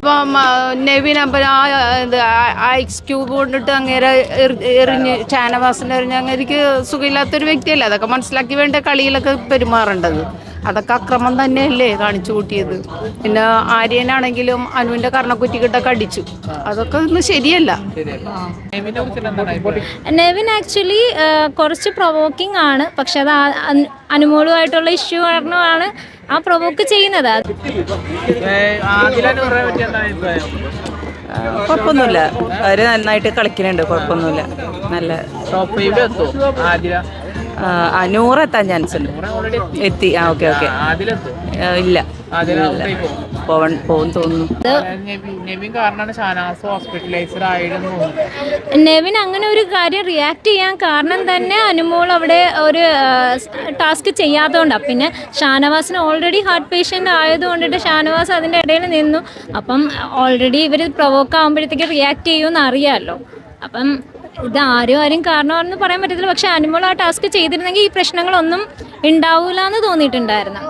ഇപ്പം നെവിൻ അപ്പം ice cube കൊണ്ടിട്ട് അങ്ങേരെ എറിഞ്ഞ് ഷാനവാസിനെ എറിഞ്ഞ് അങ്ങേക്ക് സുഖമില്ലാത്തൊരു വ്യക്തിയല്ലേ, അതൊക്കെ മനസ്സിലാക്കി വേണ്ട കളിയിലൊക്കെ പെരുമാറേണ്ടത്. അതൊക്കെ അക്രമം തന്നെയല്ലേ കാണിച്ചു കൂട്ടിയത്. പിന്നെ ആര്യനാണെങ്കിലും അനുവിൻ്റെ കർണക്കുറ്റിക്കിട്ടൊക്കെ അടിച്ചു, അതൊക്കെ ഒന്നും ശരിയല്ല. നെവിൻ ആക്ച്വലി കുറച്ച് പ്രൊവോക്കിംഗ് ആണ്, പക്ഷെ അത് അനുമോളുമായിട്ടുള്ള ഇഷ്യൂ കാരണമാണ് ആ പ്രൊവോക്ക് ചെയ്യുന്നത്. കുഴപ്പമൊന്നുമില്ല, അവർ നന്നായിട്ട് കളിക്കുന്നുണ്ട്, കുഴപ്പമൊന്നുമില്ല. നല്ല 100 ചാൻസ് ഉണ്ട്. എത്തി. ഓക്കെ ഇല്ല പോകും തോന്നുന്നു. നെവിൻ അങ്ങനെ ഒരു കാര്യം റിയാക്ട് ചെയ്യാൻ കാരണം തന്നെ അനുമോൾ അവിടെ ഒരു ടാസ്ക് ചെയ്യാത്തതുകൊണ്ടാണ്. പിന്നെ ഷാനവാസിന് ഓൾറെഡി ഹാർട്ട് പേഷ്യൻ്റ് ആയതുകൊണ്ടിട്ട് ഷാനവാസ് അതിൻ്റെ ഇടയിൽ നിന്നു. അപ്പം ഓൾറെഡി ഇവർ പ്രൊവോക്ക് ആകുമ്പോഴത്തേക്ക് റിയാക്ട് ചെയ്യുമെന്ന് അറിയാമല്ലോ. അപ്പം ഇത് ആരും കാരണമാണെന്ന് പറയാൻ പറ്റത്തില്ല. പക്ഷെ അനുമോൾ ആ ടാസ്ക് ചെയ്തിരുന്നെങ്കിൽ ഈ പ്രശ്നങ്ങളൊന്നും ഉണ്ടാവില്ല എന്ന് തോന്നിയിട്ടുണ്ടായിരുന്നു.